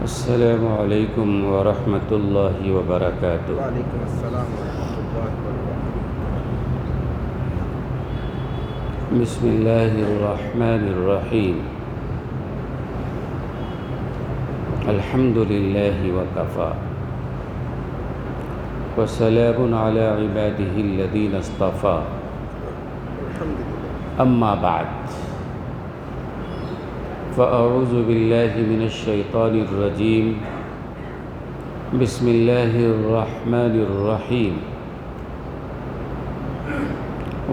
السلام علیکم ورحمۃ اللہ وبرکاتہ۔ وعلیکم السلام ورحمۃ اللہ وبرکاتہ۔ بسم اللہ الرحمن الرحیم۔ الحمد للہ وکفی وسلام علی عبادہ الذین اصطفی، اما بعد فاعوذ باللہ من الشیطان الرجیم، بسم اللہ الرحمن الرحیم۔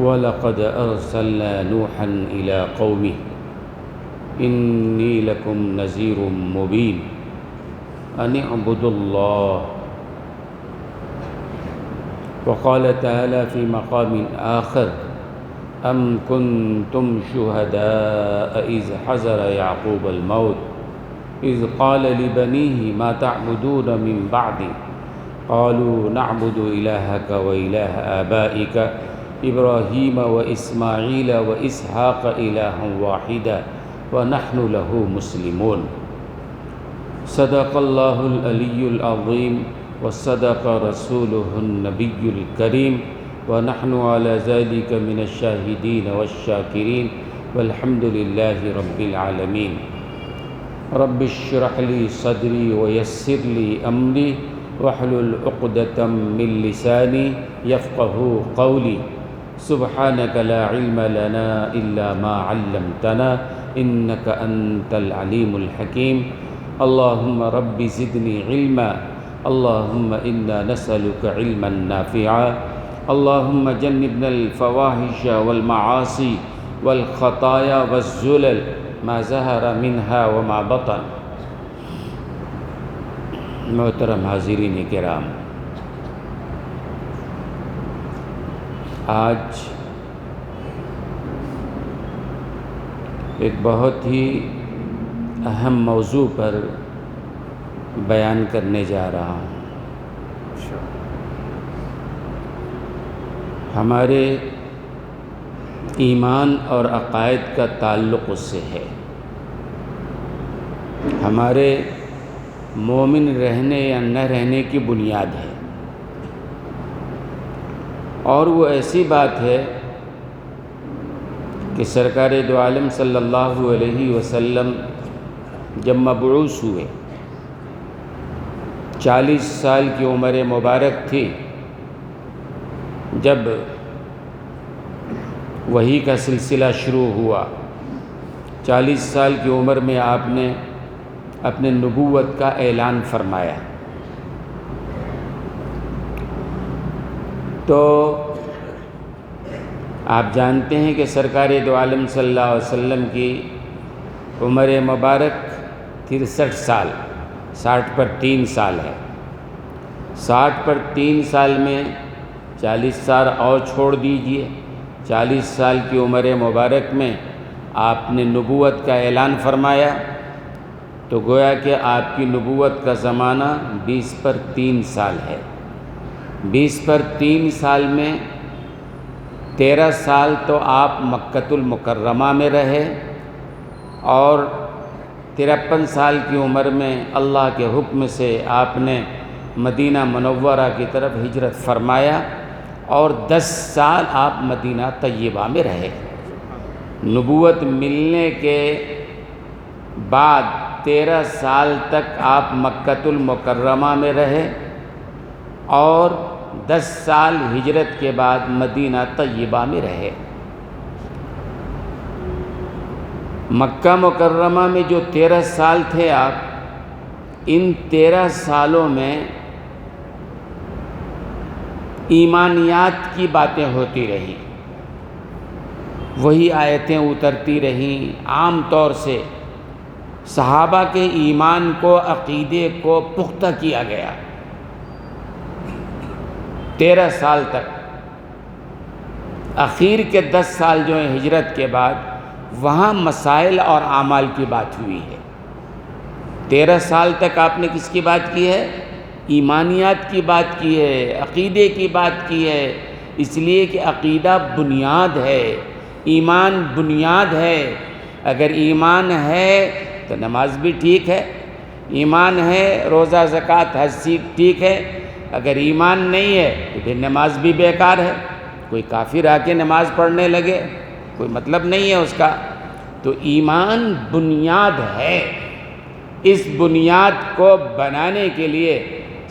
وَلَقَدْ أَرْسَلْنَا نُوحًا إِلَىٰ قَوْمِهِ إِنِّي لَكُمْ نَذِيرٌ مُّبِينٌ أَنِ اعْبُدُوا اللَّهَ۔ وقال تعالى في مقام آخر: أَمْ كُنْتُمْ شُهَدَاءَ إِذْ حَضَرَ يَعْقُوبَ الْمَوْتُ إِذْ قَالَ لِبَنِيهِ مَا تَعْبُدُونَ مِنْ بَعْدِي قَالُوا نَعْبُدُ إِلَٰهَكَ وَإِلَٰهَ آبَائِكَ إِبْرَاهِيمَ وَإِسْمَاعِيلَ وَإِسْحَاقَ إِلَٰهًا وَاحِدًا وَنَحْنُ لَهُ مُسْلِمُونَ۔ صدق الله العلي العظيم وصدق رسوله النبي الكريم، ونحن على ذلك من الشاهدين والشاكرين، والحمد لله رب العالمين۔ رب اشرح لي صدري ويسر لي أمري واحلل عقدة من لساني يفقهوا قولي۔ سبحانك لا علم لنا إلا ما علمتنا إنك أنت العليم الحكيم۔ اللهم رب زدني علما، اللهم إنا نسألك علما نافعا، اللهم جنبنا الفواحش والمعاصي والخطايا والزلل ما ظهر منها وما بطن۔ محترم حاضرین کرام، آج ایک بہت ہی اہم موضوع پر بیان کرنے جا رہا ہوں۔ ہمارے ایمان اور عقائد کا تعلق اس سے ہے۔ ہمارے مومن رہنے یا نہ رہنے کی بنیاد ہے، اور وہ ایسی بات ہے کہ سرکار دو عالم صلی اللہ علیہ وسلم جب مبعوث ہوئے، 40 سال کی عمر مبارک تھی جب وحی کا سلسلہ شروع ہوا۔ 40 سال کی عمر میں آپ نے اپنے نبوت کا اعلان فرمایا۔ تو آپ جانتے ہیں کہ سرکار دو عالم صلی اللہ علیہ وسلم کی عمر مبارک 63 سال، 60 پر 3 سال ہے۔ 60 پر 3 سال میں 40 سال اور چھوڑ دیجئے، 40 سال کی عمر مبارک میں آپ نے نبوت کا اعلان فرمایا، تو گویا کہ آپ کی نبوت کا زمانہ 20 پر 3 سال ہے۔ 20 پر 3 سال میں 13 سال تو آپ مکۃ المکرمہ میں رہے، اور 53 سال کی عمر میں اللہ کے حکم سے آپ نے مدینہ منورہ کی طرف ہجرت فرمایا، اور 10 سال آپ مدینہ طیبہ میں رہے۔ نبوت ملنے کے بعد 13 سال تک آپ مکۃ المکرمہ میں رہے، اور 10 سال ہجرت کے بعد مدینہ طیبہ میں رہے۔ مکہ مکرمہ میں جو 13 سال تھے آپ، ان 13 سالوں میں ایمانیات کی باتیں ہوتی رہیں، وہی آیتیں اترتی رہیں۔ عام طور سے صحابہ کے ایمان کو، عقیدے کو پختہ کیا گیا 13 سال تک۔ اخیر کے 10 سال جو ہیں ہجرت کے بعد، وہاں مسائل اور اعمال کی بات ہوئی ہے۔ 13 سال تک آپ نے کس کی بات کی ہے؟ ایمانیات کی بات کی ہے، عقیدے کی بات کی ہے، اس لیے کہ عقیدہ بنیاد ہے، ایمان بنیاد ہے۔ اگر ایمان ہے تو نماز بھی ٹھیک ہے، ایمان ہے روزہ زکوٰۃ حج ٹھیک ہے، اگر ایمان نہیں ہے تو پھر نماز بھی بیکار ہے. کوئی کافر آ کے نماز پڑھنے لگے کوئی مطلب نہیں ہے اس کا. تو ایمان بنیاد ہے. اس بنیاد کو بنانے کے لیے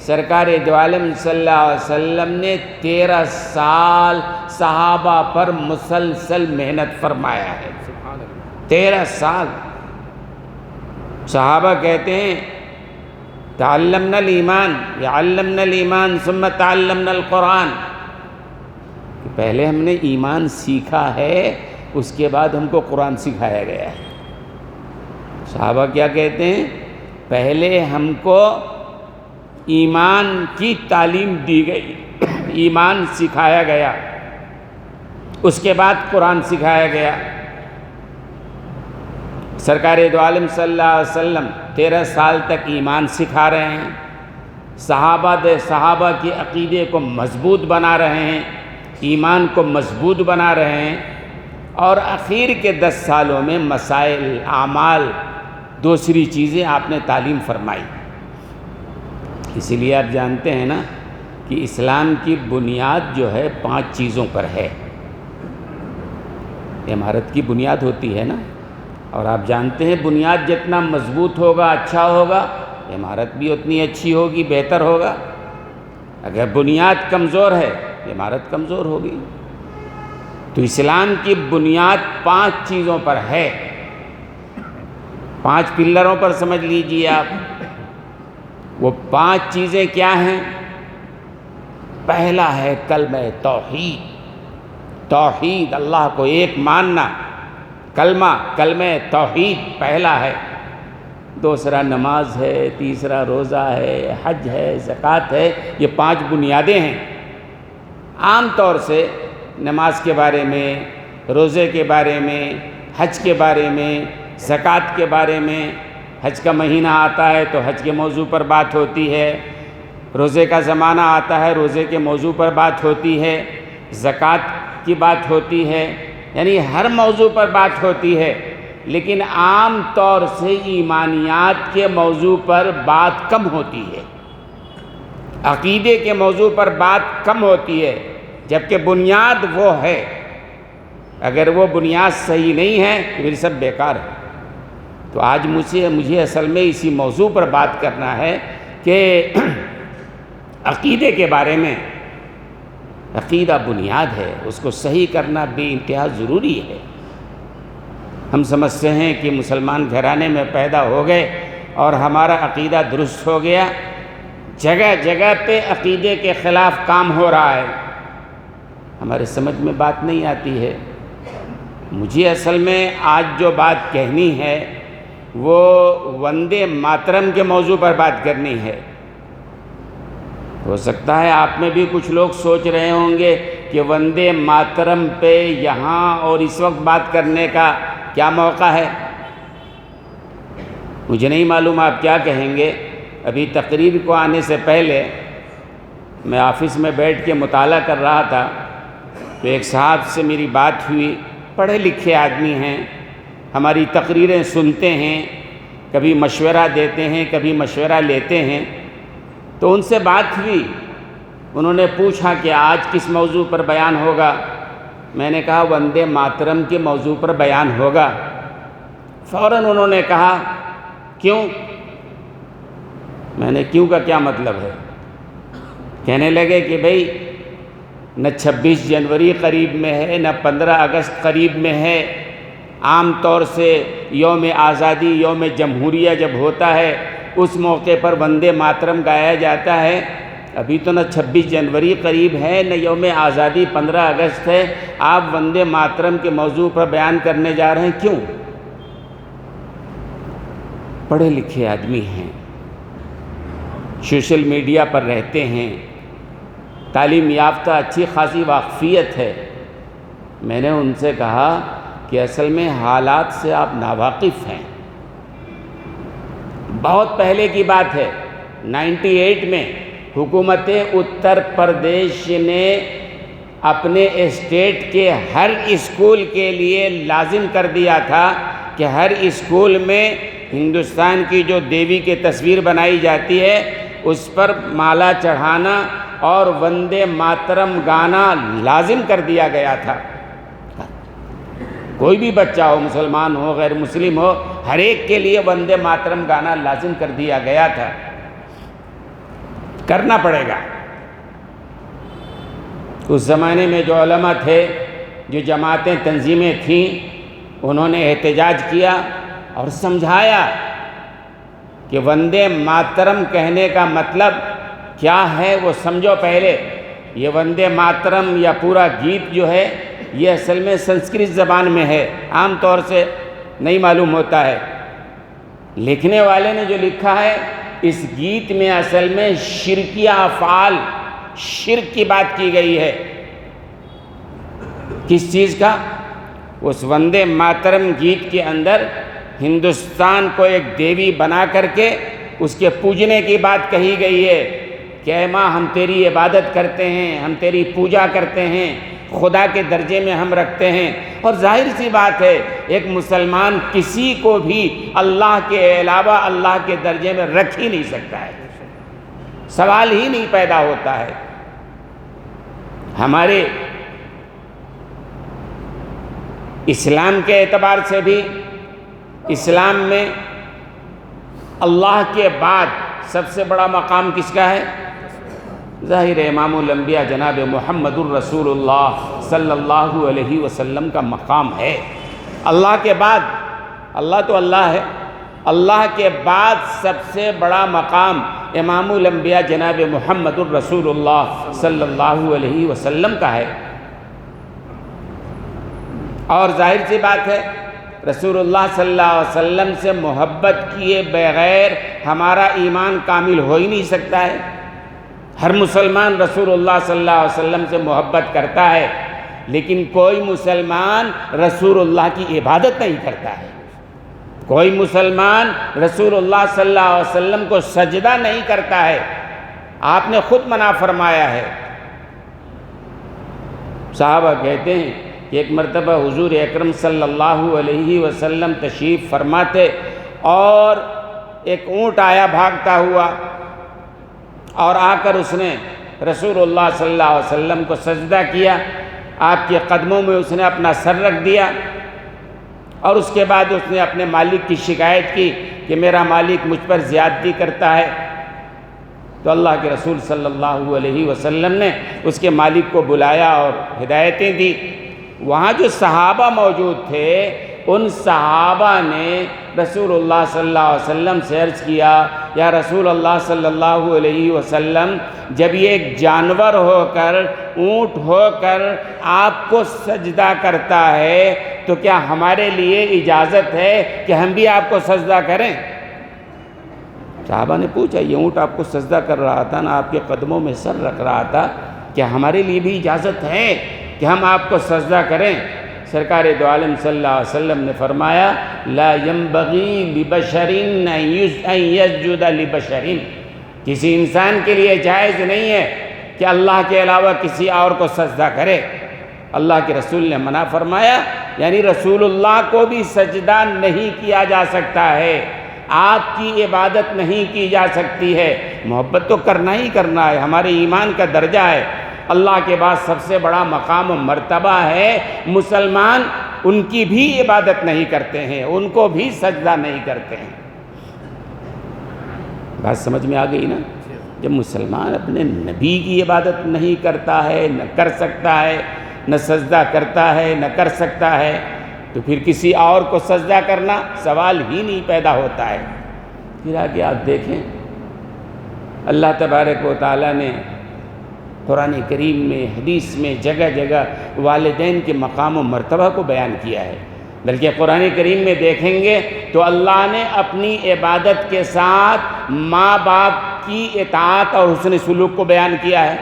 سرکار دو عالم صلی اللہ علیہ وسلم نے 13 سال صحابہ پر مسلسل محنت فرمایا ہے. 13 سال. صحابہ کہتے ہیں تعلمنا الایمان علمنا الایمان ثم تعلمنا القرآن، کہ پہلے ہم نے ایمان سیکھا ہے اس کے بعد ہم کو قرآن سکھایا گیا ہے. صحابہ کیا کہتے ہیں؟ پہلے ہم کو ایمان کی تعلیم دی گئی، ایمان سکھایا گیا، اس کے بعد قرآن سکھایا گیا. سرکار دو عالم صلی اللہ علیہ وسلم 13 سال تک ایمان سکھا رہے ہیں، صحابہ کے عقیدے کو مضبوط بنا رہے ہیں، ایمان کو مضبوط بنا رہے ہیں، اور اخیر کے 10 سالوں میں مسائل اعمال دوسری چیزیں آپ نے تعلیم فرمائی. اسی لیے آپ جانتے ہیں نا کہ اسلام کی بنیاد جو ہے 5 چیزوں پر ہے. عمارت کی بنیاد ہوتی ہے نا، اور آپ جانتے ہیں بنیاد جتنا مضبوط ہوگا اچھا ہوگا عمارت بھی اتنی اچھی ہوگی بہتر ہوگا. اگر بنیاد کمزور ہے عمارت کمزور ہوگی. تو اسلام کی بنیاد 5 چیزوں پر ہے، 5 پلروں پر سمجھ لیجئے آپ. وہ 5 چیزیں کیا ہیں؟ پہلا ہے کلمہ توحید. توحید، اللہ کو ایک ماننا، کلمہ توحید پہلا ہے. دوسرا نماز ہے، تیسرا روزہ ہے، حج ہے، زکوٰۃ ہے. یہ 5 بنیادیں ہیں. عام طور سے نماز کے بارے میں، روزے کے بارے میں، حج کے بارے میں، زکوٰۃ کے بارے میں، حج کا مہینہ آتا ہے تو حج کے موضوع پر بات ہوتی ہے، روزے کا زمانہ آتا ہے روزے کے موضوع پر بات ہوتی ہے، زکوٰۃ کی بات ہوتی ہے، یعنی ہر موضوع پر بات ہوتی ہے. لیکن عام طور سے ایمانیات کے موضوع پر بات کم ہوتی ہے، عقیدے کے موضوع پر بات کم ہوتی ہے، جبکہ بنیاد وہ ہے. اگر وہ بنیاد صحیح نہیں ہے تو پھر سب بیکار ہے. تو آج مجھے اصل میں اسی موضوع پر بات کرنا ہے کہ عقیدے کے بارے میں. عقیدہ بنیاد ہے، اس کو صحیح کرنا بے انتہا ضروری ہے. ہم سمجھتے ہیں کہ مسلمان گھرانے میں پیدا ہو گئے اور ہمارا عقیدہ درست ہو گیا. جگہ جگہ پہ عقیدے کے خلاف کام ہو رہا ہے. ہمارے سمجھ میں بات نہیں آتی ہے. مجھے اصل میں آج جو بات کہنی ہے وہ وندے ماترم کے موضوع پر بات کرنی ہے. ہو سکتا ہے آپ میں بھی کچھ لوگ سوچ رہے ہوں گے کہ وندے ماترم پہ یہاں اور اس وقت بات کرنے کا کیا موقع ہے. مجھے نہیں معلوم آپ کیا کہیں گے. ابھی تقریر کو آنے سے پہلے میں آفس میں بیٹھ کے مطالعہ کر رہا تھا تو ایک صاحب سے میری بات ہوئی. پڑھے لکھے آدمی ہیں، ہماری تقریریں سنتے ہیں، کبھی مشورہ دیتے ہیں کبھی مشورہ لیتے ہیں. تو ان سے بات ہوئی. انہوں نے پوچھا کہ آج کس موضوع پر بیان ہوگا. میں نے کہا وندے ماترم کے موضوع پر بیان ہوگا. فوراً انہوں نے کہا کیوں؟ میں نے کیوں کا کیا مطلب ہے؟ کہنے لگے کہ بھئی نہ 26 جنوری قریب میں ہے نہ 15 اگست قریب میں ہے. عام طور سے یوم آزادی یوم جمہوریہ جب ہوتا ہے اس موقع پر وندے ماترم گایا جاتا ہے. ابھی تو نہ 26 جنوری قریب ہے نہ یوم آزادی 15 اگست ہے. آپ وندے ماترم کے موضوع پر بیان کرنے جا رہے ہیں، کیوں؟ پڑھے لکھے آدمی ہیں، سوشل میڈیا پر رہتے ہیں، تعلیم یافتہ اچھی خاصی واقفیت ہے. میں نے ان سے کہا کہ اصل میں حالات سے آپ ناواقف ہیں. بہت پہلے کی بات ہے، 98 میں حکومت اتر پردیش نے اپنے اسٹیٹ کے ہر اسکول کے لیے لازم کر دیا تھا کہ ہر اسکول میں ہندوستان کی جو دیوی کی تصویر بنائی جاتی ہے اس پر مالا چڑھانا اور وندے ماترم گانا لازم کر دیا گیا تھا۔ کوئی بھی بچہ ہو، مسلمان ہو غیر مسلم ہو، ہر ایک کے لیے وندے ماترم گانا لازم کر دیا گیا تھا، کرنا پڑے گا۔ اس زمانے میں جو علماء تھے، جو جماعتیں تنظیمیں تھیں، انہوں نے احتجاج کیا اور سمجھایا کہ وندے ماترم کہنے کا مطلب کیا ہے وہ سمجھو پہلے۔ یہ وندے ماترم یا پورا گیت جو ہے یہ اصل میں سنسکرت زبان میں ہے، عام طور سے نہیں معلوم ہوتا ہے۔ لکھنے والے نے جو لکھا ہے اس گیت میں اصل میں شرکیہ افعال، شرک کی بات کی گئی ہے۔ کس چیز کا؟ اس وندے ماترم گیت کے اندر ہندوستان کو ایک دیوی بنا کر کے اس کے پوجنے کی بات کہی گئی ہے کہ اے ماں ہم تیری عبادت کرتے ہیں، ہم تیری پوجا کرتے ہیں، خدا کے درجے میں ہم رکھتے ہیں۔ اور ظاہر سی بات ہے ایک مسلمان کسی کو بھی اللہ کے علاوہ اللہ کے درجے میں رکھ ہی نہیں سکتا ہے، سوال ہی نہیں پیدا ہوتا ہے۔ ہمارے اسلام کے اعتبار سے بھی اسلام میں اللہ کے بعد سب سے بڑا مقام کس کا ہے؟ ظاہر امام الانبیاء جناب محمد الرسول اللہ صلی اللہ علیہ وسلم کا مقام ہے۔ اللہ کے بعد، اللہ تو اللہ ہے، اللہ کے بعد سب سے بڑا مقام امام الانبیاء جناب محمد الرسول اللہ صلی اللہ علیہ وسلم کا ہے۔ اور ظاہر سی بات ہے رسول اللہ صلی اللہ علیہ وسلم سے محبت کیے بغیر ہمارا ایمان کامل ہو ہی نہیں سکتا ہے۔ ہر مسلمان رسول اللہ صلی اللہ علیہ وسلم سے محبت کرتا ہے، لیکن کوئی مسلمان رسول اللہ کی عبادت نہیں کرتا ہے، کوئی مسلمان رسول اللہ صلی اللہ علیہ وسلم کو سجدہ نہیں کرتا ہے۔ آپ نے خود منع فرمایا ہے۔ صحابہ کہتے ہیں کہ ایک مرتبہ حضور اکرم صلی اللہ علیہ وسلم تشریف فرماتے اور ایک اونٹ آیا بھاگتا ہوا اور آ کر اس نے رسول اللہ صلی اللہ علیہ وسلم کو سجدہ کیا، آپ کے قدموں میں اس نے اپنا سر رکھ دیا اور اس کے بعد اس نے اپنے مالک کی شکایت کی کہ میرا مالک مجھ پر زیادتی کرتا ہے۔ تو اللہ کے رسول صلی اللہ علیہ وسلم نے اس کے مالک کو بلایا اور ہدایتیں دی۔ وہاں جو صحابہ موجود تھے ان صحابہ نے رسول اللہ صلی اللہ علیہ وسلم سے عرض کیا یا رسول اللہ صلی اللہ علیہ وسلم، جب یہ ایک جانور ہو کر، اونٹ ہو کر آپ کو سجدہ کرتا ہے تو کیا ہمارے لیے اجازت ہے کہ ہم بھی آپ کو سجدہ کریں؟ صحابہ نے پوچھا یہ اونٹ آپ کو سجدہ کر رہا تھا نا، آپ کے قدموں میں سر رکھ رہا تھا، کیا ہمارے لیے بھی اجازت ہے کہ ہم آپ کو سجدہ کریں؟ سرکار دو عالم صلی اللہ علیہ وسلم نے فرمایا لا ينبغی لبشر ان یسجد لبشر، کسی انسان کے لیے جائز نہیں ہے کہ اللہ کے علاوہ کسی اور کو سجدہ کرے۔ اللہ کے رسول نے منع فرمایا، یعنی رسول اللہ کو بھی سجدہ نہیں کیا جا سکتا ہے، آپ کی عبادت نہیں کی جا سکتی ہے۔ محبت تو کرنا ہی کرنا ہے، ہمارے ایمان کا درجہ ہے۔ اللہ کے بعد سب سے بڑا مقام و مرتبہ ہے، مسلمان ان کی بھی عبادت نہیں کرتے ہیں، ان کو بھی سجدہ نہیں کرتے ہیں۔ بات سمجھ میں آ گئی نا؟ جب مسلمان اپنے نبی کی عبادت نہیں کرتا ہے، نہ کر سکتا ہے، نہ سجدہ کرتا ہے، نہ کر سکتا ہے، تو پھر کسی اور کو سجدہ کرنا سوال ہی نہیں پیدا ہوتا ہے۔ پھر آگے آپ دیکھیں اللہ تبارک و تعالیٰ نے قرآن کریم میں، حدیث میں جگہ جگہ والدین کے مقام و مرتبہ کو بیان کیا ہے، بلکہ قرآن کریم میں دیکھیں گے تو اللہ نے اپنی عبادت کے ساتھ ماں باپ کی اطاعت اور حسن سلوک کو بیان کیا ہے۔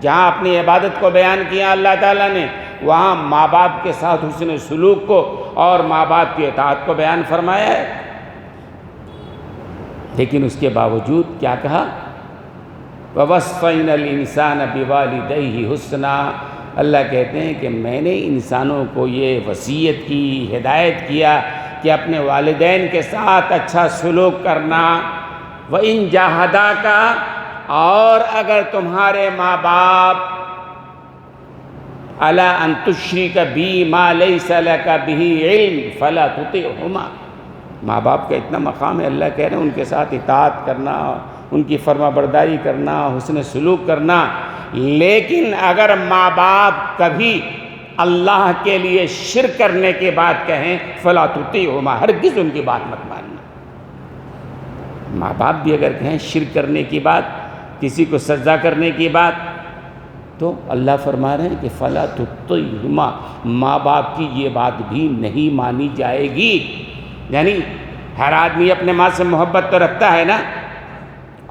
جہاں اپنی عبادت کو بیان کیا اللہ تعالیٰ نے، وہاں ماں باپ کے ساتھ حسن سلوک کو اور ماں باپ کی اطاعت کو بیان فرمایا ہے۔ لیکن اس کے باوجود کیا کہا؟ وَوَصَّيْنَا الْإِنسَانَ بِوَالِدَيْهِ حُسْنًا، اللہ کہتے ہیں کہ میں نے انسانوں کو یہ وصیت کی، ہدایت کیا کہ اپنے والدین کے ساتھ اچھا سلوک کرنا، وَإِن جَاهَدَاكَ، اور اگر تمہارے ماں باپ عَلَىٰ أَن تُشْرِكَ بِي مَا لَيْسَ لَكَ بِهِ عِلْمٌ فَلَا تُطِعْهُمَا۔ ماں باپ کا اتنا مقام ہے، اللہ کہہ رہے ہیں ان کے ساتھ اطاعت کرنا، ان کی فرما برداری کرنا، حسن سلوک کرنا، لیکن اگر ماں باپ کبھی اللہ کے لیے شرک کرنے کے بعد کہیں فَلَا تُطِعْهُمَا، ہرگز ان کی بات مت ماننا۔ ماں باپ بھی اگر کہیں شرک کرنے کی بات، کسی کو سجدہ کرنے کی بات، تو اللہ فرما رہے ہیں کہ فَلَا تُطِعْهُمَا، ماں باپ کی یہ بات بھی نہیں مانی جائے گی۔ یعنی ہر آدمی اپنے ماں سے محبت تو رکھتا ہے نا،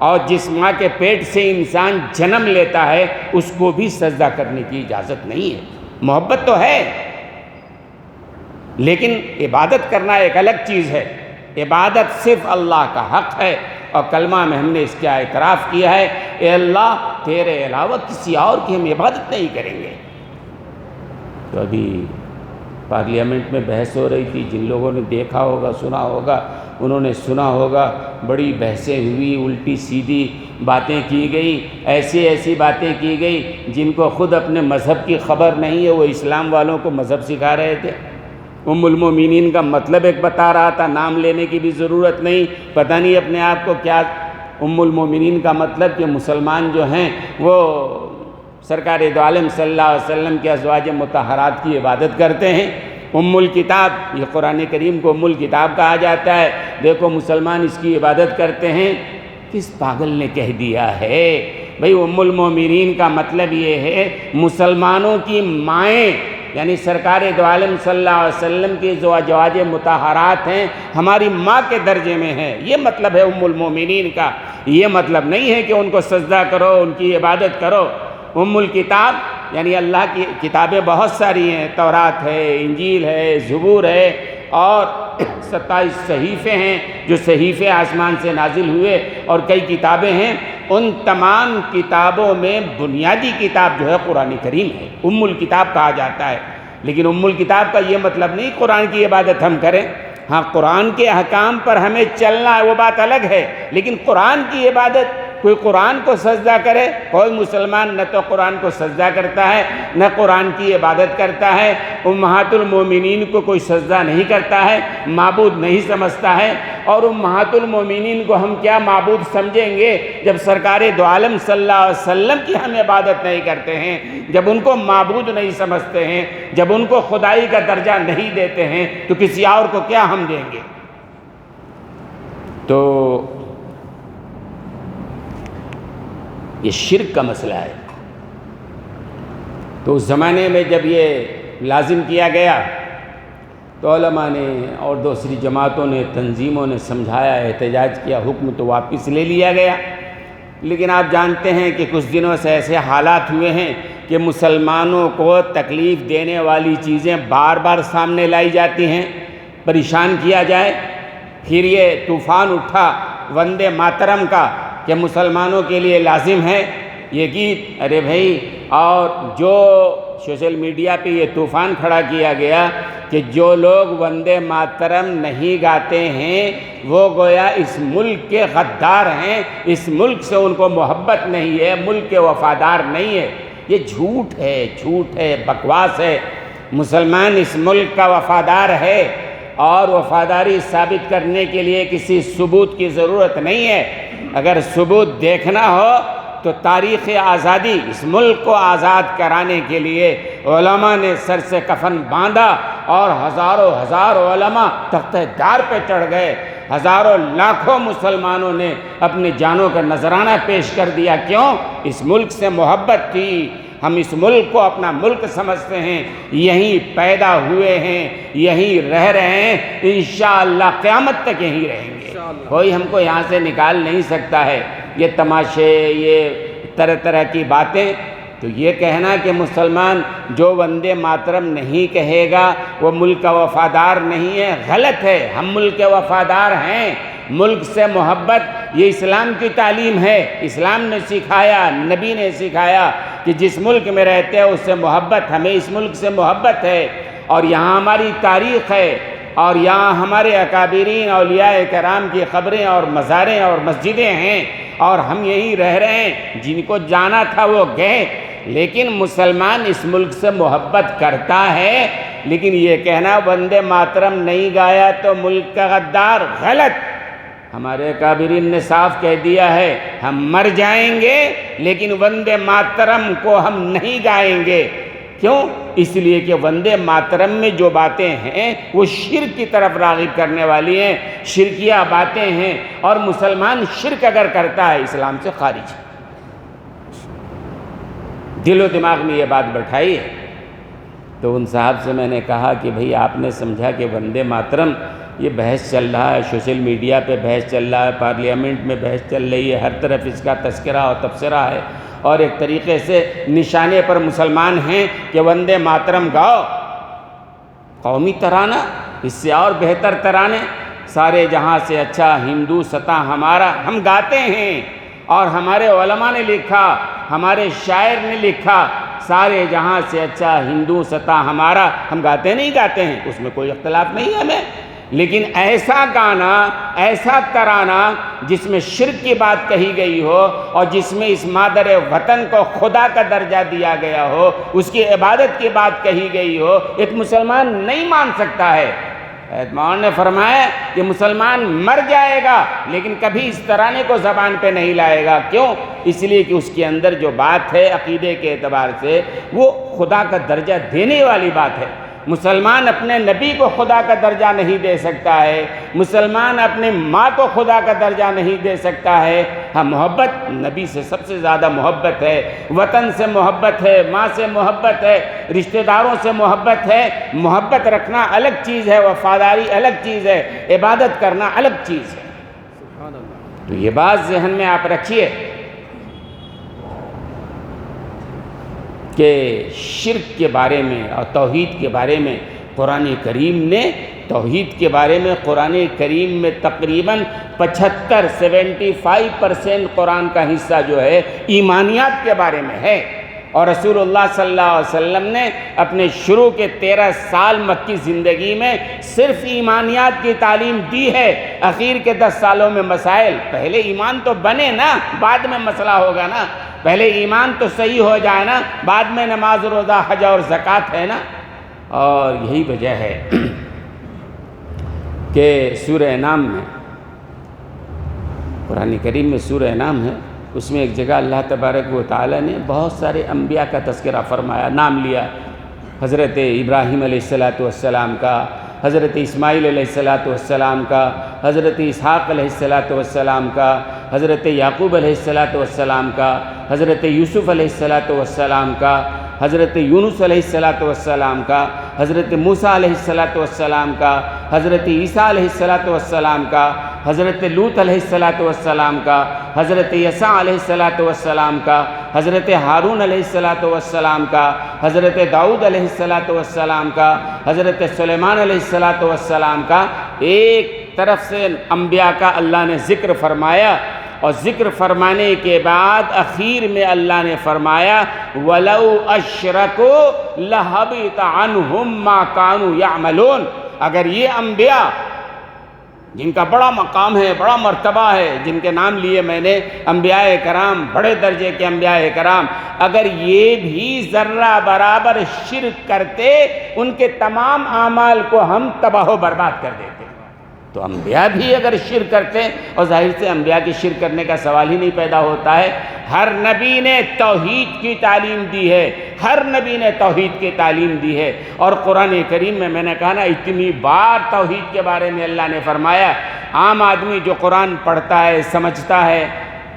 اور جس ماں کے پیٹ سے انسان جنم لیتا ہے اس کو بھی سجدہ کرنے کی اجازت نہیں ہے۔ محبت تو ہے، لیکن عبادت کرنا ایک الگ چیز ہے۔ عبادت صرف اللہ کا حق ہے، اور کلمہ میں ہم نے اس کا اعتراف کیا ہے، اے اللہ تیرے علاوہ کسی اور کی ہم عبادت نہیں کریں گے۔ تو ابھی پارلیمنٹ میں بحث ہو رہی تھی، جن لوگوں نے دیکھا ہوگا، سنا ہوگا، انہوں نے سنا ہوگا، بڑی بحثیں ہوئی، الٹی سیدھی باتیں کی گئی، ایسی باتیں کی گئی جن کو خود اپنے مذہب کی خبر نہیں ہے، وہ اسلام والوں کو مذہب سکھا رہے تھے۔ ام المومنین کا مطلب ایک بتا رہا تھا، نام لینے کی بھی ضرورت نہیں، پتہ نہیں اپنے آپ کو کیا۔ ام المومنین کا مطلب کہ مسلمان جو ہیں وہ سرکار دو عالم صلی اللہ علیہ وسلم کے ازواج مطہرات کی عبادت کرتے ہیں۔ ام الکتاب، یہ قرآن کریم کو ام الکتاب کہا جاتا ہے، دیکھو مسلمان اس کی عبادت کرتے ہیں۔ کس پاگل نے کہہ دیا ہے بھئی ام المومنین کا مطلب یہ ہے مسلمانوں کی مائیں، یعنی سرکار دو عالم صلی اللہ علیہ وسلم کی جو ازواج مطہرات ہیں ہماری ماں کے درجے میں ہیں، یہ مطلب ہے ام المومنین کا۔ یہ مطلب نہیں ہے کہ ان کو سجدہ کرو، ان کی عبادت کرو۔ ام الکتاب یعنی اللہ کی کتابیں بہت ساری ہیں، تورات ہے، انجیل ہے، زبور ہے، اور 27 صحیفے ہیں جو صحیفے آسمان سے نازل ہوئے، اور کئی کتابیں ہیں۔ ان تمام کتابوں میں بنیادی کتاب جو ہے قرآن کریم ہے، ام الکتاب کہا جاتا ہے۔ لیکن ام الکتاب کا یہ مطلب نہیں قرآن کی عبادت ہم کریں، ہاں قرآن کے احکام پر ہمیں چلنا ہے وہ بات الگ ہے، لیکن قرآن کی عبادت، کوئی قرآن کو سجدہ کرے، کوئی مسلمان نہ تو قرآن کو سجدہ کرتا ہے نہ قرآن کی عبادت کرتا ہے۔ امہات المومنین کو کوئی سجدہ نہیں کرتا ہے، معبود نہیں سمجھتا ہے، اور امہات المومنین کو ہم کیا معبود سمجھیں گے جب سرکار دو عالم صلی اللہ علیہ وسلم کی ہم عبادت نہیں کرتے ہیں، جب ان کو معبود نہیں سمجھتے ہیں، جب ان کو خدائی کا درجہ نہیں دیتے ہیں، تو کسی اور کو کیا ہم دیں گے؟ تو یہ شرک کا مسئلہ ہے۔ تو اس زمانے میں جب یہ لازم کیا گیا تو علماء نے اور دوسری جماعتوں نے، تنظیموں نے سمجھایا، احتجاج کیا، حکم تو واپس لے لیا گیا۔ لیکن آپ جانتے ہیں کہ کچھ دنوں سے ایسے حالات ہوئے ہیں کہ مسلمانوں کو تکلیف دینے والی چیزیں بار بار سامنے لائی جاتی ہیں، پریشان کیا جائے۔ پھر یہ طوفان اٹھا وندے ماترم کا کہ مسلمانوں کے لیے لازم ہے یہ گیت، ارے بھائی، اور جو سوشل میڈیا پہ یہ طوفان کھڑا کیا گیا کہ جو لوگ وندے ماترم نہیں گاتے ہیں وہ گویا اس ملک کے غدار ہیں، اس ملک سے ان کو محبت نہیں ہے، ملک کے وفادار نہیں ہے۔ یہ جھوٹ ہے، بکواس ہے۔ مسلمان اس ملک کا وفادار ہے، اور وفاداری ثابت کرنے کے لیے کسی ثبوت کی ضرورت نہیں ہے۔ اگر ثبوت دیکھنا ہو تو تاریخ آزادی، اس ملک کو آزاد کرانے کے لیے علماء نے سر سے کفن باندھا، اور ہزاروں علماء تختہ دار پہ چڑھ گئے، ہزاروں لاکھوں مسلمانوں نے اپنی جانوں کا نذرانہ پیش کر دیا۔ کیوں؟ اس ملک سے محبت تھی، ہم اس ملک کو اپنا ملک سمجھتے ہیں، یہیں پیدا ہوئے ہیں، یہیں رہ رہے ہیں، انشاءاللہ قیامت تک یہیں رہیں گے۔ کوئی ہم کو یہاں سے نکال نہیں سکتا ہے۔ یہ تماشے، یہ طرح طرح کی باتیں، تو یہ کہنا کہ مسلمان جو وندے ماترم نہیں کہے گا وہ ملک کا وفادار نہیں ہے، غلط ہے۔ ہم ملک کے وفادار ہیں، ملک سے محبت یہ اسلام کی تعلیم ہے۔ اسلام نے سکھایا، نبی نے سکھایا کہ جس ملک میں رہتے ہیں اس سے محبت، ہمیں اس ملک سے محبت ہے، اور یہاں ہماری تاریخ ہے، اور یہاں ہمارے اکابرین اولیاء کرام کی قبریں اور مزاریں اور مسجدیں ہیں اور ہم یہیں رہ رہے ہیں، جن کو جانا تھا وہ گئے۔ لیکن مسلمان اس ملک سے محبت کرتا ہے، لیکن یہ کہنا وندے ماترم نہیں گایا تو ملک کا غدار، غلط۔ ہمارے اکابرین نے صاف کہہ دیا ہے ہم مر جائیں گے لیکن وندے ماترم کو ہم نہیں گائیں گے۔ کیوں؟ اس لیے کہ وندے ماترم میں جو باتیں ہیں وہ شرک کی طرف راغب کرنے والی ہیں، شرکیہ باتیں ہیں، اور مسلمان شرک اگر کرتا ہے اسلام سے خارج ہے۔ دل و دماغ میں یہ بات بٹھائی ہے۔ تو ان صاحب سے میں نے کہا کہ بھئی آپ نے سمجھا کہ وندے ماترم یہ بحث چل رہا ہے، سوشل میڈیا پہ بحث چل رہا ہے، پارلیمنٹ میں بحث چل رہی ہے، ہر طرف اس کا تذکرہ اور تبصرہ ہے، اور ایک طریقے سے نشانے پر مسلمان ہیں کہ وندے ماترم گاؤ، قومی ترانہ، اس سے اور بہتر ترانے، سارے جہاں سے اچھا ہندو ستا ہمارا، ہم گاتے ہیں، اور ہمارے علماء نے لکھا، ہمارے شاعر نے لکھا، سارے جہاں سے اچھا ہندو ستا ہمارا، ہم گاتے نہیں گاتے ہیں، اس میں کوئی اختلاف نہیں ہے ہمیں، لیکن ایسا گانا، ایسا ترانہ جس میں شرک کی بات کہی گئی ہو اور جس میں اس مادر وطن کو خدا کا درجہ دیا گیا ہو، اس کی عبادت کی بات کہی گئی ہو، ایک مسلمان نہیں مان سکتا ہے۔ مولانا نے فرمایا کہ مسلمان مر جائے گا لیکن کبھی اس ترانے کو زبان پہ نہیں لائے گا۔ کیوں؟ اس لیے کہ اس کے اندر جو بات ہے عقیدے کے اعتبار سے وہ خدا کا درجہ دینے والی بات ہے۔ مسلمان اپنے نبی کو خدا کا درجہ نہیں دے سکتا ہے، مسلمان اپنے ماں کو خدا کا درجہ نہیں دے سکتا ہے۔ ہاں، محبت نبی سے سب سے زیادہ محبت ہے، وطن سے محبت ہے، ماں سے محبت ہے، رشتہ داروں سے محبت ہے۔ محبت رکھنا الگ چیز ہے، وفاداری الگ چیز ہے، عبادت کرنا الگ چیز ہے۔ سبحان اللہ۔ تو یہ بات ذہن میں آپ رکھیے کہ شرک کے بارے میں اور توحید کے بارے میں قرآن کریم نے، توحید کے بارے میں قرآن کریم میں تقریباً 75% قرآن کا حصہ جو ہے ایمانیات کے بارے میں ہے، اور رسول اللہ صلی اللہ علیہ وسلم نے اپنے شروع کے 13 سال مکی زندگی میں صرف ایمانیات کی تعلیم دی ہے۔ اخیر کے 10 سالوں میں مسائل، پہلے ایمان تو بنے نا، بعد میں مسئلہ ہوگا نا، پہلے ایمان تو صحیح ہو جائے نا، بعد میں نماز روزہ حج اور زکوٰۃ ہے نا۔ اور یہی وجہ ہے کہ سورہ انعام میں، قرآن کریم میں سورہ انعام ہے، اس میں ایک جگہ اللہ تبارک و تعالیٰ نے بہت سارے انبیاء کا تذکرہ فرمایا، نام لیا، حضرت ابراہیم علیہ السلام کا، حضرت اسماعیل علیہ السلام کا، حضرت اسحاق علیہ السلام کا، حضرت یعقوب علیہ السلام کا، حضرت یوسف علیہ السلام کا، حضرت یونس علیہ السلام کا، حضرت موسیٰ علیہ السلام کا، حضرت عیسیٰ علیہ السلام کا، حضرت لوط علیہ السلام کا، حضرت یسع علیہ السلام کا، حضرت ہارون علیہ السلام کا، حضرت داؤد علیہ السلام کا، حضرت سلیمان علیہ السلام کا۔ ایک طرف سے انبیاء کا اللہ نے ذکر فرمایا، اور ذکر فرمانے کے بعد اخیر میں اللہ نے فرمایا وَلَوْ أَشْرَكُوا لَحَبِطَ عَنْهُمْ مَا كَانُوا يَعْمَلُونَ۔ اگر یہ انبیاء جن کا بڑا مقام ہے، بڑا مرتبہ ہے، جن کے نام لیے میں نے، انبیاء کرام، بڑے درجے کے انبیاء کرام، اگر یہ بھی ذرہ برابر شرک کرتے ان کے تمام اعمال کو ہم تباہ و برباد کر دیتے۔ تو انبیاء بھی اگر شرک کرتے، اور ظاہر سے انبیاء کی شرک کرنے کا سوال ہی نہیں پیدا ہوتا ہے۔ ہر نبی نے توحید کی تعلیم دی ہے، ہر نبی نے توحید کی تعلیم دی ہے، اور قرآن کریم میں نے کہا نا، اتنی بار توحید کے بارے میں اللہ نے فرمایا۔ عام آدمی جو قرآن پڑھتا ہے، سمجھتا ہے،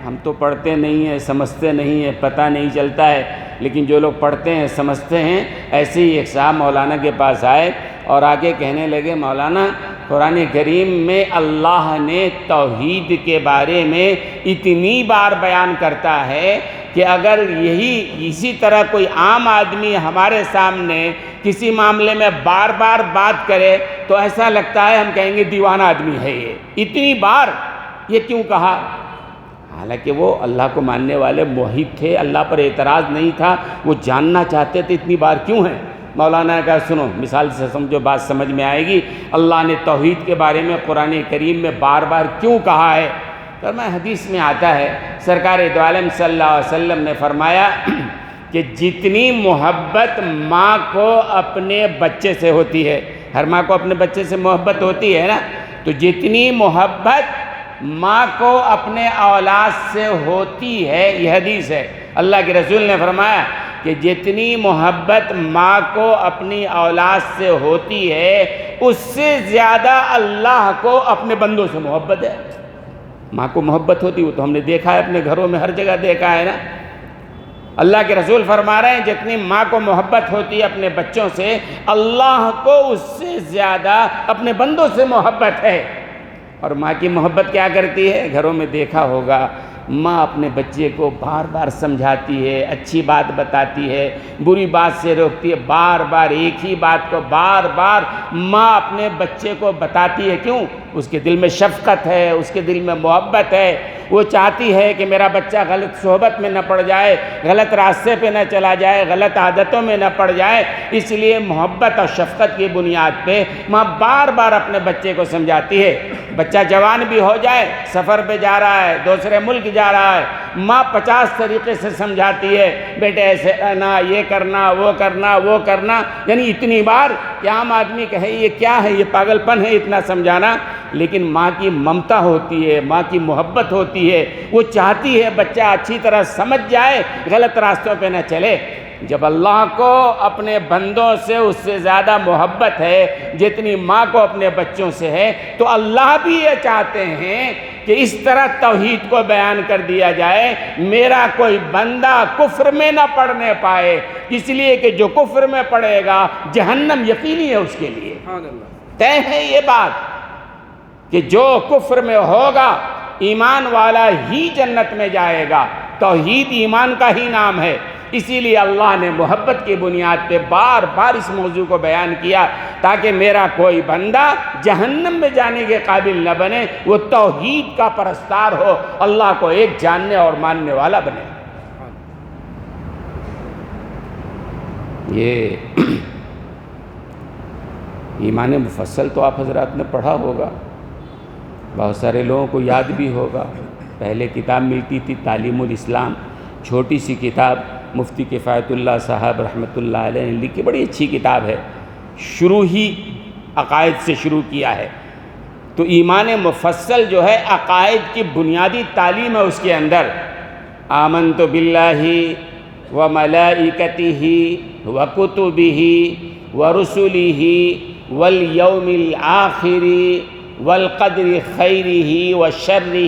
ہم تو پڑھتے نہیں ہیں، سمجھتے نہیں ہیں، پتہ نہیں چلتا ہے، لیکن جو لوگ پڑھتے ہیں، سمجھتے ہیں، ایسے ہی ایک صاحب مولانا کے پاس آئے اور آگے کہنے لگے، مولانا قرآن کریم میں اللہ نے توحید کے بارے میں اتنی بار بیان کرتا ہے کہ اگر اسی طرح کوئی عام آدمی ہمارے سامنے کسی معاملے میں بار بار بات کرے تو ایسا لگتا ہے ہم کہیں گے دیوانہ آدمی ہے یہ، اتنی بار یہ کیوں کہا؟ حالانکہ وہ اللہ کو ماننے والے موحد تھے، اللہ پر اعتراض نہیں تھا، وہ جاننا چاہتے تھے اتنی بار کیوں ہے۔ مولانا کا سنو، مثال سے سمجھو، بات سمجھ میں آئے گی۔ اللہ نے توحید کے بارے میں قرآن کریم میں بار بار کیوں کہا ہے؟ فرمایا، حدیث میں آتا ہے، سرکار دو عالم صلی اللہ علیہ وسلم نے فرمایا کہ جتنی محبت ماں کو اپنے بچے سے ہوتی ہے، ہر ماں کو اپنے بچے سے محبت ہوتی ہے نا، تو جتنی محبت ماں کو اپنے اولاد سے ہوتی ہے، یہ حدیث ہے، اللہ کے رسول نے فرمایا کہ جتنی محبت ماں کو اپنی اولاد سے ہوتی ہے، اس سے زیادہ اللہ کو اپنے بندوں سے محبت ہے۔ ماں کو محبت ہوتی، وہ تو ہم نے دیکھا ہے اپنے گھروں میں، ہر جگہ دیکھا ہے نا۔ اللہ کے رسول فرما رہے ہیں جتنی ماں کو محبت ہوتی ہے اپنے بچوں سے، اللہ کو اس سے زیادہ اپنے بندوں سے محبت ہے۔ اور ماں کی محبت کیا کرتی ہے؟ گھروں میں دیکھا ہوگا، ماں اپنے بچے کو بار بار سمجھاتی ہے، اچھی بات بتاتی ہے، بری بات سے روکتی ہے، بار بار ایک ہی بات کو بار بار ماں اپنے بچے کو بتاتی ہے۔ کیوں؟ اس کے دل میں شفقت ہے، اس کے دل میں محبت ہے، وہ چاہتی ہے کہ میرا بچہ غلط صحبت میں نہ پڑ جائے، غلط راستے پہ نہ چلا جائے، غلط عادتوں میں نہ پڑ جائے۔ اس لیے محبت اور شفقت کی بنیاد پہ ماں بار بار اپنے بچے کو سمجھاتی ہے۔ بچہ جوان بھی ہو جائے، سفر پہ جا رہا ہے، دوسرے ملک جا رہا ہے، ماں 50 طریقے سے سمجھاتی ہے، بیٹے ایسے رہنا، یہ کرنا، وہ کرنا، وہ کرنا، یعنی اتنی بار کہ عام آدمی کہے یہ کیا ہے، یہ پاگل پن ہے اتنا سمجھانا۔ لیکن ماں کی ممتا ہوتی ہے، ماں کی محبت ہوتی ہے، وہ چاہتی ہے بچہ اچھی طرح سمجھ جائے، غلط راستوں پہ نہ چلے۔ جب اللہ کو اپنے بندوں سے اس سے زیادہ محبت ہے جتنی ماں کو اپنے بچوں سے ہے، تو اللہ بھی یہ چاہتے ہیں کہ اس طرح توحید کو بیان کر دیا جائے، میرا کوئی بندہ کفر میں نہ پڑنے پائے، اس لیے کہ جو کفر میں پڑے گا جہنم یقینی ہے اس کے لیے۔ طے ہے یہ بات کہ جو کفر میں ہوگا ایمان والا ہی جنت میں جائے گا۔ توحید ایمان کا ہی نام ہے، اسی لیے اللہ نے محبت کی بنیاد پہ بار بار اس موضوع کو بیان کیا تاکہ میرا کوئی بندہ جہنم میں جانے کے قابل نہ بنے، وہ توحید کا پرستار ہو، اللہ کو ایک جاننے اور ماننے والا بنے۔ یہ ایمان مفصل تو آپ حضرات نے پڑھا ہوگا، بہت سارے لوگوں کو یاد بھی ہوگا۔ پہلے کتاب ملتی تھی تعلیم الاسلام، چھوٹی سی کتاب، مفتی کفایت اللہ صاحب رحمۃ اللہ علیہ نے لکھی، بڑی اچھی کتاب ہے، شروع ہی عقائد سے شروع کیا ہے۔ تو ایمان مفصل جو ہے عقائد کی بنیادی تعلیم ہے، اس کے اندر آمنت باللہ وملائکتہ وکتبہ ورسلہ والیوم الآخر والقدر خیرہ وشرہ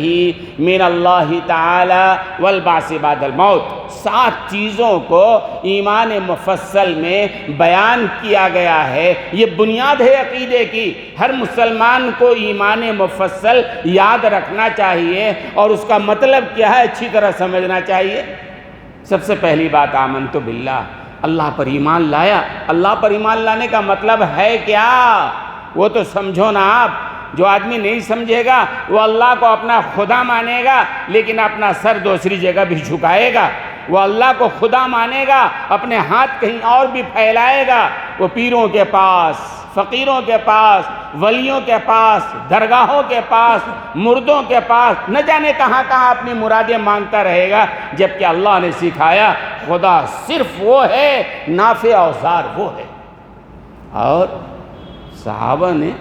من اللہ تعالی والبعث بعد الموت۔ 7 چیزوں کو ایمان مفصل میں بیان کیا گیا ہے، یہ بنیاد ہے عقیدے کی۔ ہر مسلمان کو ایمان مفصل یاد رکھنا چاہیے اور اس کا مطلب کیا ہے اچھی طرح سمجھنا چاہیے۔ سب سے پہلی بات آمنت باللہ، اللہ پر ایمان لایا۔ اللہ پر ایمان لانے کا مطلب ہے کیا؟ وہ تو سمجھو نا آپ۔ جو آدمی نہیں سمجھے گا وہ اللہ کو اپنا خدا مانے گا لیکن اپنا سر دوسری جگہ بھی جھکائے گا۔ وہ اللہ کو خدا مانے گا، اپنے ہاتھ کہیں اور بھی پھیلائے گا۔ وہ پیروں کے پاس، فقیروں کے پاس، ولیوں کے پاس، درگاہوں کے پاس، مردوں کے پاس، نہ جانے کہاں کہاں اپنی مرادیں مانگتا رہے گا، جبکہ اللہ نے سکھایا خدا صرف وہ ہے، نافع اوزار وہ ہے۔ اور صحابہ نے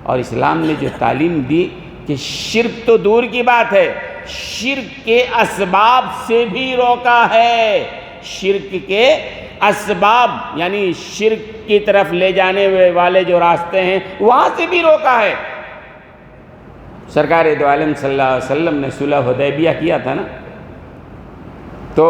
اور اسلام نے جو تعلیم دی کہ شرک تو دور کی بات ہے، شرک کے اسباب سے بھی روکا ہے۔ شرک کے اسباب یعنی شرک کی طرف لے جانے والے جو راستے ہیں وہاں سے بھی روکا ہے۔ سرکار دو عالم صلی اللہ علیہ وسلم نے صلح حدیبیہ کیا تھا نا، تو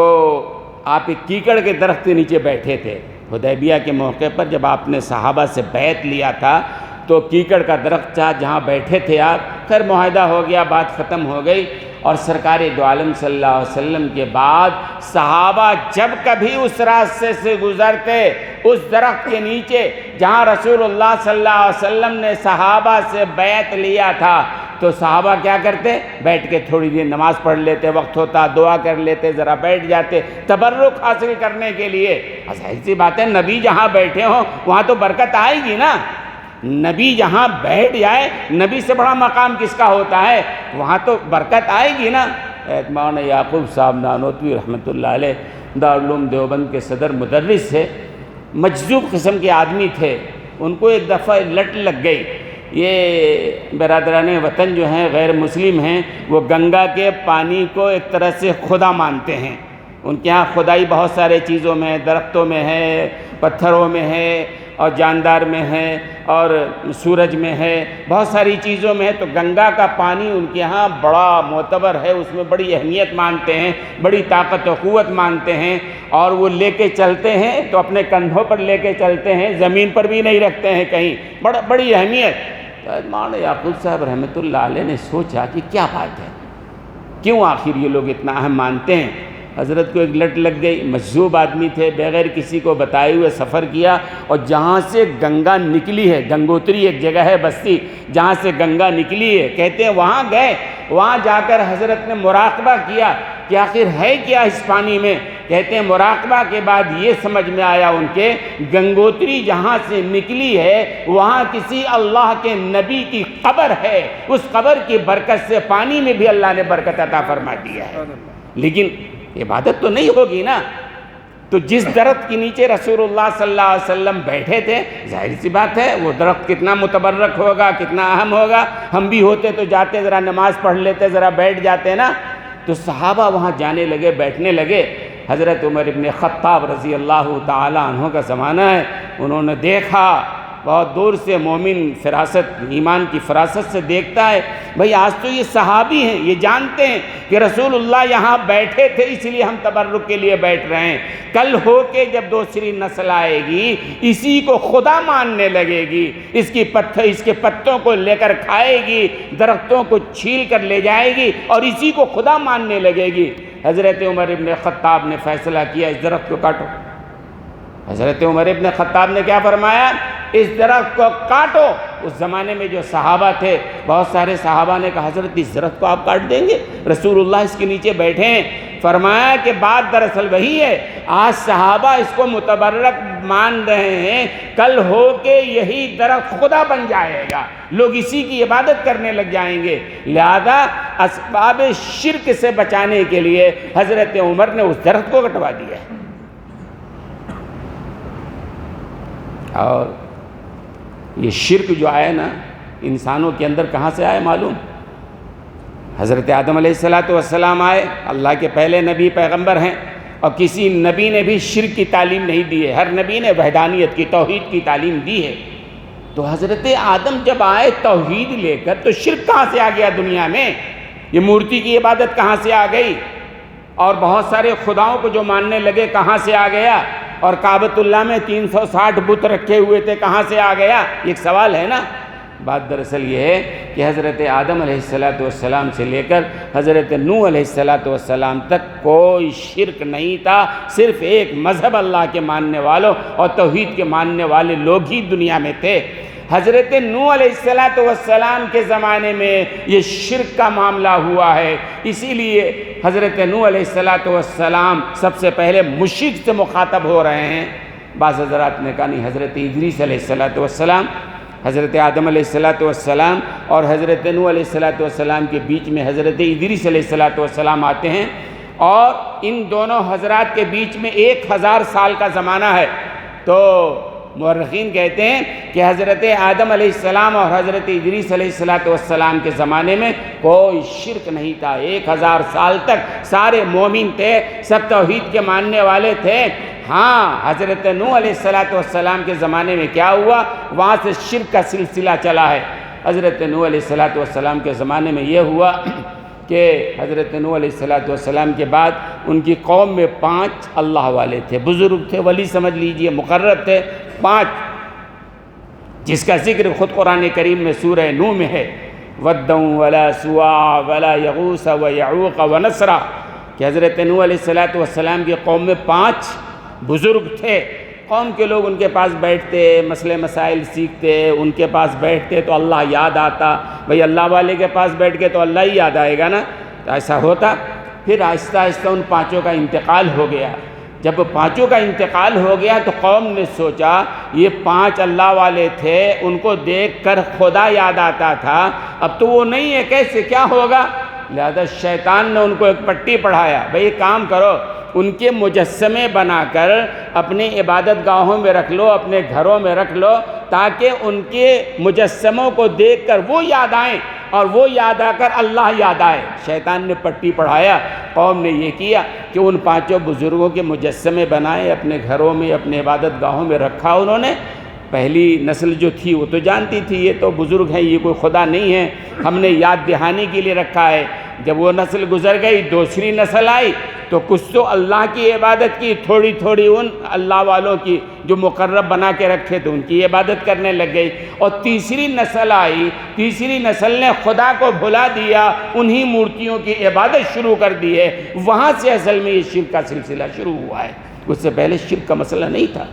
آپ ایک کیکڑ کے درخت کے نیچے بیٹھے تھے۔ حدیبیہ کے موقع پر جب آپ نے صحابہ سے بیعت لیا تھا تو کیکڑ کا درخت تھا جہاں بیٹھے تھے آپ، خیر معاہدہ ہو گیا، بات ختم ہو گئی۔ اور سرکار دو عالم صلی اللہ علیہ وسلم کے بعد صحابہ جب کبھی اس راستے سے گزرتے، اس درخت کے نیچے جہاں رسول اللہ صلی اللہ علیہ وسلم نے صحابہ سے بیعت لیا تھا، تو صحابہ کیا کرتے؟ بیٹھ کے تھوڑی دیر نماز پڑھ لیتے، وقت ہوتا دعا کر لیتے، ذرا بیٹھ جاتے تبرک حاصل کرنے کے لیے۔ ظاہر سی بات ہے نبی جہاں بیٹھے ہوں وہاں تو برکت آئے گی نا۔ نبی جہاں بیٹھ جائے، نبی سے بڑا مقام کس کا ہوتا ہے؟ وہاں تو برکت آئے گی نا۔ مولانا یعقوب صاحب نانوتوی رحمۃ اللہ علیہ دارالعلوم دیوبند کے صدر مدرس تھے، مجذوب قسم کے آدمی تھے۔ ان کو ایک دفعہ لٹ لگ گئی۔ یہ برادران وطن جو ہیں غیر مسلم ہیں، وہ گنگا کے پانی کو ایک طرح سے خدا مانتے ہیں۔ ان کے ہاں خدائی بہت سارے چیزوں میں، درختوں میں ہے، پتھروں میں ہے، اور جاندار میں ہے، اور سورج میں ہے، بہت ساری چیزوں میں ہے۔ تو گنگا کا پانی ان کے ہاں بڑا معتبر ہے، اس میں بڑی اہمیت مانتے ہیں، بڑی طاقت و قوت مانتے ہیں، اور وہ لے کے چلتے ہیں تو اپنے کندھوں پر لے کے چلتے ہیں، زمین پر بھی نہیں رکھتے ہیں کہیں، بڑی اہمیت۔ مولانا یعقوب صاحب رحمۃ اللہ علیہ نے سوچا کہ کیا بات ہے، کیوں آخر یہ لوگ اتنا اہم مانتے ہیں۔ حضرت کو ایک لٹ لگ گئی، مجذوب آدمی تھے، بغیر کسی کو بتائے ہوئے سفر کیا، اور جہاں سے گنگا نکلی ہے، گنگوتری ایک جگہ ہے بستی جہاں سے گنگا نکلی ہے، کہتے ہیں وہاں گئے، وہاں جا کر حضرت نے مراقبہ کیا کہ آخر ہے کیا اس پانی میں۔ کہتے ہیں مراقبہ کے بعد یہ سمجھ میں آیا ان کے، گنگوتری جہاں سے نکلی ہے وہاں کسی اللہ کے نبی کی قبر ہے، اس قبر کی برکت سے پانی میں بھی اللہ نے برکت عطا فرما دیا ہے۔ لیکن عبادت تو نہیں ہوگی نا۔ تو جس درخت کے نیچے رسول اللہ صلی اللہ علیہ وسلم بیٹھے تھے، ظاہر سی بات ہے وہ درخت کتنا متبرک ہوگا، کتنا اہم ہوگا۔ ہم بھی ہوتے تو جاتے، ذرا نماز پڑھ لیتے، ذرا بیٹھ جاتے نا۔ تو صحابہ وہاں جانے لگے، بیٹھنے لگے۔ حضرت عمر ابن خطاب رضی اللہ تعالی عنہ کا زمانہ ہے، انہوں نے دیکھا، بہت دور سے مومن فراست، ایمان کی فراست سے دیکھتا ہے، بھئی آج تو یہ صحابی ہیں، یہ جانتے ہیں کہ رسول اللہ یہاں بیٹھے تھے، اس لیے ہم تبرک کے لیے بیٹھ رہے ہیں۔ کل ہو کے جب دوسری نسل آئے گی، اسی کو خدا ماننے لگے گی، اس کے پتوں کو لے کر کھائے گی، درختوں کو چھیل کر لے جائے گی، اور اسی کو خدا ماننے لگے گی۔ حضرت عمر ابن خطاب نے فیصلہ کیا اس درخت کو کاٹو۔ حضرت عمر ابن خطاب نے کیا فرمایا؟ اس درخت کو کاٹو۔ اس زمانے میں جو صحابہ تھے، بہت سارے صحابہ نے کہا حضرت اس درخت کو آپ کاٹ دیں گے، رسول اللہ اس کے نیچے بیٹھے ہیں۔ فرمایا کہ بات دراصل وہی ہے، آج صحابہ اس کو متبرک مان رہے ہیں، کل ہو کے یہی درخت خدا بن جائے گا، لوگ اسی کی عبادت کرنے لگ جائیں گے۔ لہذا اسباب شرک سے بچانے کے لیے حضرت عمر نے اس درخت کو کٹوا دیا ہے۔ اور یہ شرک جو آیا نا انسانوں کے اندر کہاں سے آئے معلوم؟ حضرت آدم علیہ السلام آئے، اللہ کے پہلے نبی پیغمبر ہیں، اور کسی نبی نے بھی شرک کی تعلیم نہیں دی ہے، ہر نبی نے وحدانیت کی، توحید کی تعلیم دی ہے۔ تو حضرت آدم جب آئے توحید لے کر، تو شرک کہاں سے آ گیا دنیا میں؟ یہ مورتی کی عبادت کہاں سے آ گئی؟ اور بہت سارے خداؤں کو جو ماننے لگے کہاں سے آ گیا؟ اور کعبۃ اللہ میں 360 بت رکھے ہوئے تھے، کہاں سے آ گیا؟ ایک سوال ہے نا۔ بات دراصل یہ ہے کہ حضرت آدم علیہ السلام سے لے کر حضرت نوح علیہ السلام تک کوئی شرک نہیں تھا، صرف ایک مذہب اللہ کے ماننے والوں اور توحید کے ماننے والے لوگ ہی دنیا میں تھے۔ حضرت نوح علیہ السلام کے زمانے میں یہ شرک کا معاملہ ہوا ہے، اسی لیے حضرت نوح علیہ السلام سب سے پہلے مشرک سے مخاطب ہو رہے ہیں۔ بعض حضرات نے کہا نہیں، حضرت ادریس علیہ السلام، حضرت آدم علیہ السلام اور حضرت نوح علیہ السلام کے بیچ میں حضرت ادریس علیہ السلام آتے ہیں، اور ان دونوں حضرات کے بیچ میں 1000 سال کا زمانہ ہے۔ تو مورخین کہتے ہیں کہ حضرت آدم علیہ السلام اور حضرت ادریس علیہ السلام کے زمانے میں کوئی شرک نہیں تھا، 1000 سال تک سارے مومن تھے، سب توحید کے ماننے والے تھے۔ ہاں، حضرت نوح علیہ السلام کے زمانے میں کیا ہوا؟ وہاں سے شرک کا سلسلہ چلا ہے۔ حضرت نوح علیہ السلام کے زمانے میں یہ ہوا کہ حضرت نوح علیہ السلام کے بعد ان کی قوم میں 5 اللہ والے تھے، بزرگ تھے، ولی سمجھ لیجئے، مقرب تھے، 5، جس کا ذکر خود قرآن کریم میں سورہ نوح میں ہے، وَدًّا وَلَا سُوَاعَ وَلَا يَغُوثَ وَيَعُوقَ وَنَسْرَ، کہ حضرت نوح علیہ السلام کی قوم میں 5 بزرگ تھے۔ قوم کے لوگ ان کے پاس بیٹھتے، مسئلے مسائل سیکھتے، ان کے پاس بیٹھتے تو اللہ یاد آتا، بھئی اللہ والے کے پاس بیٹھ کے تو اللہ ہی یاد آئے گا نا، تو ایسا ہوتا۔ پھر آہستہ آہستہ ان پانچوں کا انتقال ہو گیا۔ جب پانچوں کا انتقال ہو گیا تو قوم نے سوچا یہ 5 اللہ والے تھے، ان کو دیکھ کر خدا یاد آتا تھا، اب تو وہ نہیں ہے، کیسے کیا ہوگا؟ لہذا شیطان نے ان کو ایک پٹی پڑھایا، بھئی یہ کام کرو، ان کے مجسمے بنا کر اپنے عبادت گاہوں میں رکھ لو، اپنے گھروں میں رکھ لو، تاکہ ان کے مجسموں کو دیکھ کر وہ یاد آئیں اور وہ یاد آ کر اللہ یاد آئے۔ شیطان نے پٹی پڑھایا، قوم نے یہ کیا کہ ان 5 بزرگوں کے مجسمے بنائے، اپنے گھروں میں، اپنے عبادت گاہوں میں رکھا انہوں نے۔ پہلی نسل جو تھی وہ تو جانتی تھی یہ تو بزرگ ہیں، یہ کوئی خدا نہیں ہے، ہم نے یاد دہانی کے لیے رکھا ہے۔ جب وہ نسل گزر گئی، دوسری نسل آئی تو کچھ تو اللہ کی عبادت کی، تھوڑی تھوڑی ان اللہ والوں کی جو مقرب بنا کے رکھے تو ان کی عبادت کرنے لگ گئی، اور تیسری نسل آئی، تیسری نسل نے خدا کو بھلا دیا، انہی مورتیوں کی عبادت شروع کر دی ہے۔ وہاں سے اصل میں یہ شرک کا سلسلہ شروع ہوا ہے، اس سے پہلے شرک کا مسئلہ نہیں تھا۔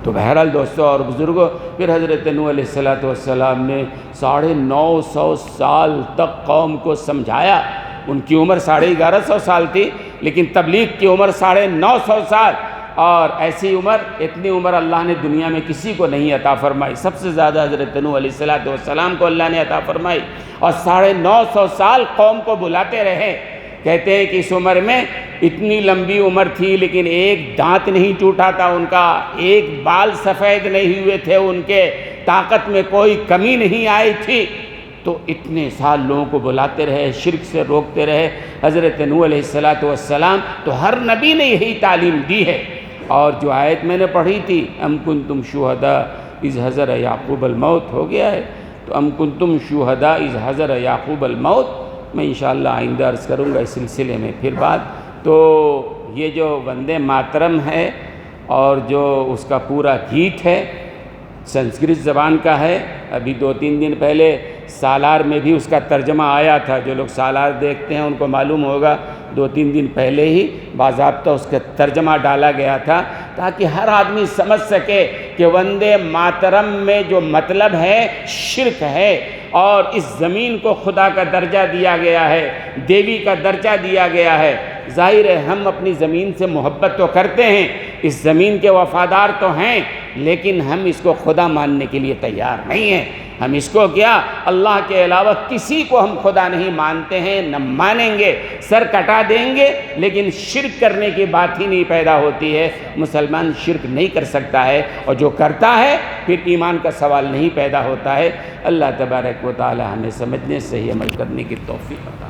تو بہرحال دوستو اور بزرگوں، پھر حضرت نوح علیہ السلام نے 950 سال تک قوم کو سمجھایا۔ ان کی عمر 1150 سال تھی، لیکن تبلیغ کی عمر 950 سال، اور ایسی عمر، اتنی عمر اللہ نے دنیا میں کسی کو نہیں عطا فرمائی۔ سب سے زیادہ حضرت نوح علیہ السلام کو اللہ نے عطا فرمائی، اور 950 سال قوم کو بلاتے رہے۔ کہتے ہیں کہ اس عمر میں اتنی لمبی عمر تھی لیکن ایک دانت نہیں ٹوٹا تھا ان کا، ایک بال سفید نہیں ہوئے تھے ان کے، طاقت میں کوئی کمی نہیں آئی تھی۔ تو اتنے سال لوگوں کو بلاتے رہے، شرک سے روکتے رہے۔ حضرت نوح علیہ السلام تو ہر نبی نے یہی تعلیم دی ہے۔ اور جو آیت میں نے پڑھی تھی، ام کنتم شہداء اذ حضر یعقوب الموت، ہو گیا ہے، تو ام کنتم شہداء اذ حضر یعقوب الموت، میں انشاءاللہ آئندہ عرض کروں گا اس سلسلے میں پھر بات۔ تو یہ جو وندے ماترم ہے اور جو اس کا پورا گیت ہے، سنسکرت زبان کا ہے۔ ابھی 2-3 دن پہلے سالار میں بھی اس کا ترجمہ آیا تھا، جو لوگ سالار دیکھتے ہیں ان کو معلوم ہوگا، 2-3 دن پہلے ہی باضابطہ اس کا ترجمہ ڈالا گیا تھا، تاکہ ہر آدمی سمجھ سکے کہ وندے ماترم میں جو مطلب ہے شرک ہے، اور اس زمین کو خدا کا درجہ دیا گیا ہے، دیوی کا درجہ دیا گیا ہے۔ ظاہر ہے ہم اپنی زمین سے محبت تو کرتے ہیں، اس زمین کے وفادار تو ہیں، لیکن ہم اس کو خدا ماننے کے لیے تیار نہیں ہیں۔ ہم اس کو کیا، اللہ کے علاوہ کسی کو ہم خدا نہیں مانتے ہیں، نہ مانیں گے، سر کٹا دیں گے، لیکن شرک کرنے کی بات ہی نہیں پیدا ہوتی ہے۔ مسلمان شرک نہیں کر سکتا ہے، اور جو کرتا ہے پھر ایمان کا سوال نہیں پیدا ہوتا ہے۔ اللہ تبارک و تعالی ہمیں سمجھنے، صحیح عمل کرنے کی توفیق عطا